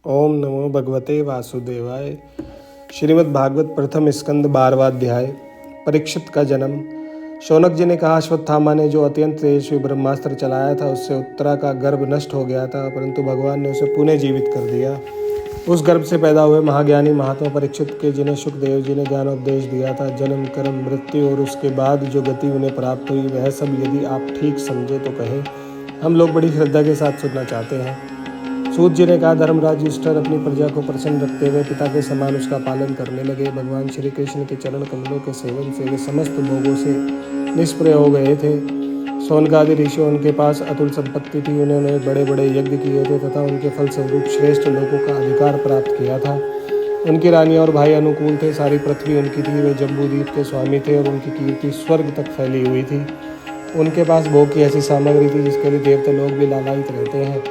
ओम नमो भगवते वासुदेवाय। श्रीमद् भागवत प्रथम स्कंद 12वां अध्याय। परीक्षित का जन्म। शौनक जी ने कहा, अश्वत्थामा ने जो अत्यंत तेजस्वी ब्रह्मास्त्र चलाया था उससे उत्तरा का गर्भ नष्ट हो गया था, परंतु भगवान ने उसे पुनः जीवित कर दिया। उस गर्भ से पैदा हुए महाज्ञानी महात्मा परीक्षित के, जिन्हें शुकदेव जी ने ज्ञानोपदेश दिया था, जन्म कर्म मृत्यु और उसके बाद जो गति उन्हें प्राप्त हुई, वह सब यदि आप ठीक समझे तो कहें। हम लोग बड़ी श्रद्धा के साथ सुनना चाहते हैं। सूत जी ने कहा, धर्मराज युधिष्ठिर अपनी प्रजा को प्रसन्न रखते हुए पिता के समान उसका पालन करने लगे। भगवान श्री कृष्ण के चरण कमलों के सेवन से वे समस्त भोगों से निष्प्रय हो गए थे। सोनकादि ऋषि उनके पास अतुल संपत्ति थी। उन्होंने बड़े बड़े यज्ञ किए थे तथा उनके फलस्वरूप श्रेष्ठ लोगों का अधिकार प्राप्त किया था। उनकी रानी और भाई अनुकूल थे। सारी पृथ्वी उनकी थी। वे जम्बूद्वीप के स्वामी थे और उनकी कीर्ति स्वर्ग तक फैली हुई थी। उनके पास भोग की ऐसी सामग्री थी जिसके लिए देवता लोग भी लालायित रहते हैं,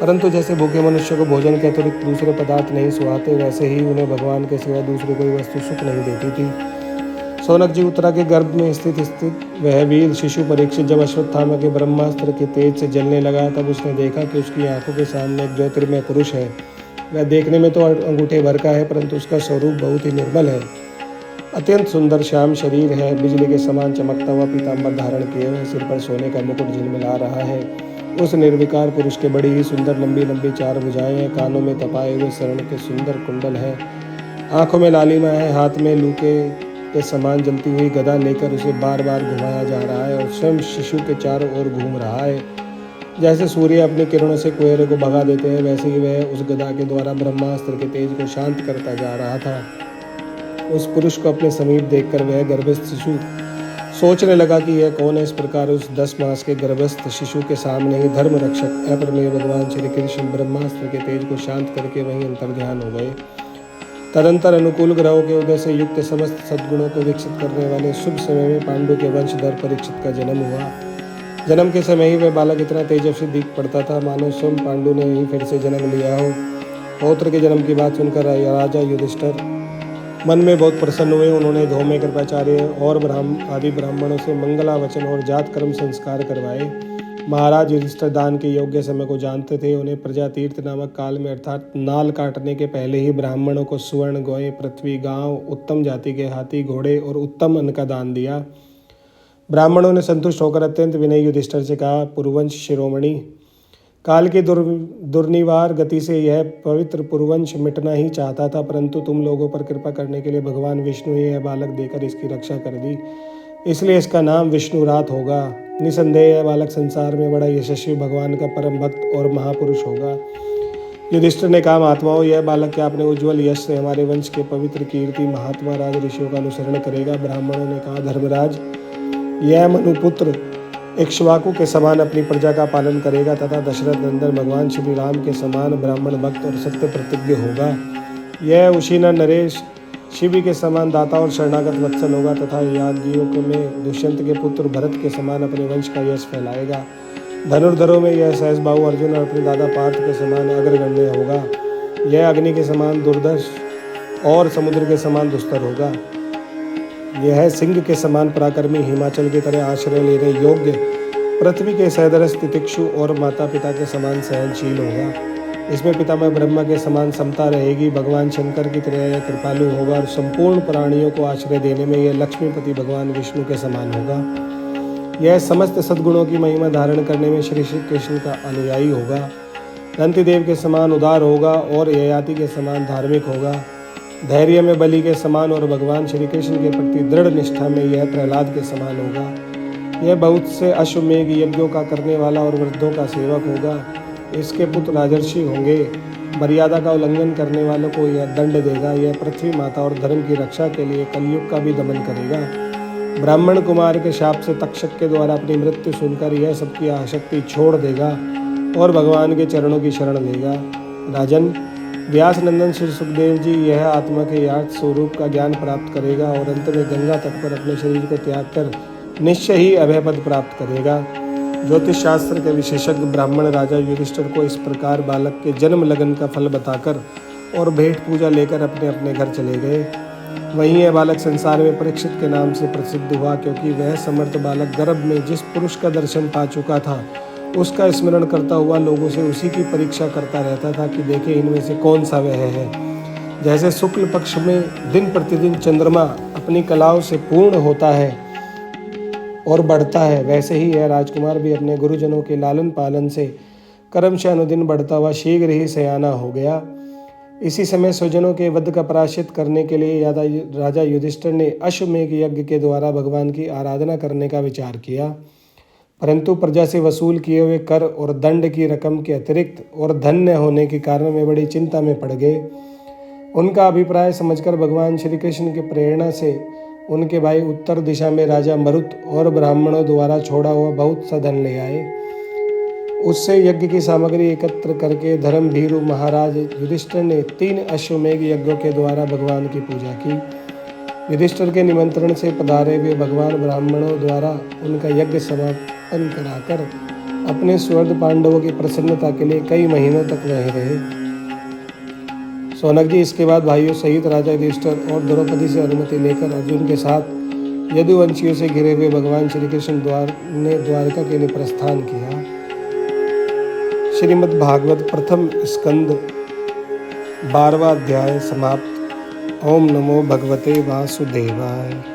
परंतु जैसे भूखे मनुष्य को भोजन के अतिरिक्त दूसरे पदार्थ नहीं सुहाते, वैसे ही उन्हें भगवान के सिवा दूसरी कोई वस्तु सुख नहीं देती थी। शौनक जी उत्तरा के गर्भ में स्थित वह वीर शिशु परीक्षित जब अश्वत्थामा के ब्रह्मास्त्र के तेज से जलने लगा, तब उसने देखा कि उसकी आंखों के सामने एक ज्योतिर्मय पुरुष है। वह देखने में तो अंगूठे भर का है, परंतु उसका स्वरूप बहुत ही निर्मल है। अत्यंत सुंदर श्याम शरीर है। बिजली के समान चमकता हुआ पीताम्बर धारण किए हुए, सिर पर सोने का मुकुट झिलमिला रहा है। उस निर्विकार पुरुष के बड़ी ही सुंदर लंबी लंबी 4 भुजाएं हैं। कानों में तपाए हुए स्वर्ण के सुंदर कुंडल है। आंखों में लालिमा है। हाथ में लूके के समान जलती हुई गदा लेकर उसे बार बार घुमाया जा रहा है और स्वयं शिशु के चारों ओर घूम रहा है। जैसे सूर्य अपनी किरणों से कोहरे को भगा देते हैं, वैसे ही वह उस गदा के द्वारा ब्रह्मास्त्र के तेज को शांत करता जा रहा था। उस पुरुष को अपने समीप देखकर वह गर्भस्थ शिशु सोचने लगा कि यह कौन है। इस प्रकार उस 10 मास के गर्भस्थ शिशु के सामने ही धर्म रक्षक अप्रमेय भगवान श्री कृष्ण ब्रह्मास्त्र के तेज को शांत करके वहीं अंतर्ध्यान हो गए। तदंतर अनुकूल ग्रहों के उदय से युक्त समस्त सद्गुणों को विकसित करने वाले शुभ समय में पांडु के वंशधर परीक्षित का जन्म हुआ। जन्म के समय ही वह बालक इतना तेजस्वी दिख पड़ता था मानो स्वयं पांडु ने ही फिर से जन्म लिया हो। पौत्र के जन्म की बात सुनकर राजा युधिष्ठिर मन में बहुत प्रसन्न हुए। उन्होंने धौम्य कृपाचार्य और आदि ब्राह्मणों से मंगलावचन और जात कर्म संस्कार करवाए। महाराज युधिष्ठिर दान के योग्य समय को जानते थे। उन्हें प्रजातीर्थ नामक काल में अर्थात नाल काटने के पहले ही ब्राह्मणों को सुवर्ण, गौएं, पृथ्वी, गांव, उत्तम जाति के हाथी, घोड़े और उत्तम अन्न का दान दिया। ब्राह्मणों ने संतुष्ट होकर अत्यंत विनयी युधिष्ठिर से कहा, पुरुवंश शिरोमणि, काल की दुर्निवार गति से यह पवित्र पुरुवंश मिटना ही चाहता था, परंतु तुम लोगों पर कृपा करने के लिए भगवान विष्णु ने यह बालक देकर इसकी रक्षा कर दी, इसलिए इसका नाम विष्णुरात होगा। निसंदेह यह बालक संसार में बड़ा यशस्वी भगवान का परम भक्त और महापुरुष होगा। युधिष्ठिर ने कहा, महात्माओं, यह बालक क्या अपने उज्ज्वल यश से हमारे वंश के पवित्र कीर्ति महात्मा राज ऋषियों का अनुसरण करेगा। ब्राह्मणों ने कहा, धर्मराज, यह मनुपुत्र इक्ष्वाकु के समान अपनी प्रजा का पालन करेगा तथा दशरथ नंदन भगवान श्री राम के समान ब्राह्मण भक्त और सत्य प्रतिज्ञ होगा। यह उशीना नरेश शिवी के समान दाता और शरणागत वत्सल होगा तथा याज्ञियों में दुष्यंत के पुत्र भरत के समान अपने वंश का यश फैलाएगा। धनुर्धरों में यह सहसबाहु अर्जुन और अपने दादा पार्थ के समान अग्रगण्य होगा। यह अग्नि के समान दुर्धर्ष और समुद्र के समान दुस्तर होगा। यह सिंह के समान पराक्रमी, हिमाचल की तरह आश्रय लेने योग्य, पृथ्वी के सदृश तितिक्षु और माता पिता के समान सहनशील होगा। इसमें पितामह ब्रह्मा के समान समता रहेगी। भगवान शंकर की तरह यह कृपालु होगा और संपूर्ण प्राणियों को आश्रय देने में यह लक्ष्मीपति भगवान विष्णु के समान होगा। यह समस्त सद्गुणों की महिमा धारण करने में श्री कृष्ण का अनुयायी होगा। दंतिदेव के समान उदार होगा और ययाति के समान धार्मिक होगा। धैर्य में बलि के समान और भगवान श्री कृष्ण के प्रति दृढ़ निष्ठा में यह प्रहलाद के समान होगा। यह बहुत से अश्वमेघ यज्ञों का करने वाला और वृद्धों का सेवक होगा। इसके पुत्र राजर्षि होंगे। मर्यादा का उल्लंघन करने वालों को यह दंड देगा। यह पृथ्वी माता और धर्म की रक्षा के लिए कलयुग का भी दमन करेगा। ब्राह्मण कुमार के शाप से तक्षक के द्वारा अपनी मृत्यु सुनकर यह सबकी आसक्ति छोड़ देगा और भगवान के चरणों की शरण लेगा। राजन, व्यास नंदन श्री सुखदेव जी यह आत्मा के यथार्थ स्वरूप का ज्ञान प्राप्त करेगा और अंत में गंगा तट पर अपने शरीर को त्याग कर निश्चय ही अभय पद प्राप्त करेगा। ज्योतिष शास्त्र के विशेषज्ञ ब्राह्मण राजा युधिष्ठिर को इस प्रकार बालक के जन्म लगन का फल बताकर और भेंट पूजा लेकर अपने अपने घर चले गए। वहीं यह बालक संसार में परीक्षित के नाम से प्रसिद्ध हुआ, क्योंकि वह समर्थ बालक गर्भ में जिस पुरुष का दर्शन पा चुका था उसका स्मरण करता हुआ लोगों से उसी की परीक्षा करता रहता था कि देखे इनमें से कौन सा वह है। जैसे शुक्ल पक्ष में दिन प्रतिदिन चंद्रमा अपनी कलाओं से पूर्ण होता है और बढ़ता है, वैसे ही यह राजकुमार भी अपने गुरुजनों के लालन पालन से कर्म से अनुदिन बढ़ता हुआ शीघ्र ही सयाना हो गया। इसी समय स्वजनों के वध का प्रायश्चित करने के लिए राजा युधिष्ठिर ने अश्वमेध यज्ञ के द्वारा भगवान की आराधना करने का विचार किया, परंतु प्रजा से वसूल किए हुए कर और दंड की रकम के अतिरिक्त और धन न होने के कारण वे बड़ी चिंता में पड़ गए। उनका अभिप्राय समझकर भगवान श्री कृष्ण की प्रेरणा से उनके भाई उत्तर दिशा में राजा मरुत और ब्राह्मणों द्वारा छोड़ा हुआ बहुत सा धन ले आए। उससे यज्ञ की सामग्री एकत्र करके धर्मभीरु महाराज युधिष्ठिर ने 3 अश्वमेध यज्ञों के द्वारा भगवान की पूजा की। युधिष्ठिर के निमंत्रण से पधारे हुए भगवान ब्राह्मणों द्वारा उनका यज्ञ समापन कराकर अपने सुहृद पांडवों की प्रसन्नता के लिए कई महीनों तक वहीं रहे। शौनक जी इसके बाद भाइयों सहित राजा युधिष्ठिर और द्रौपदी से अनुमति लेकर अर्जुन के साथ यदुवंशियों से घिरे हुए भगवान श्री कृष्ण ने द्वारका के लिए प्रस्थान किया। श्रीमद् भागवत प्रथम स्कंद 12वां अध्याय समाप्त। ओम नमो भगवते वासुदेवाय।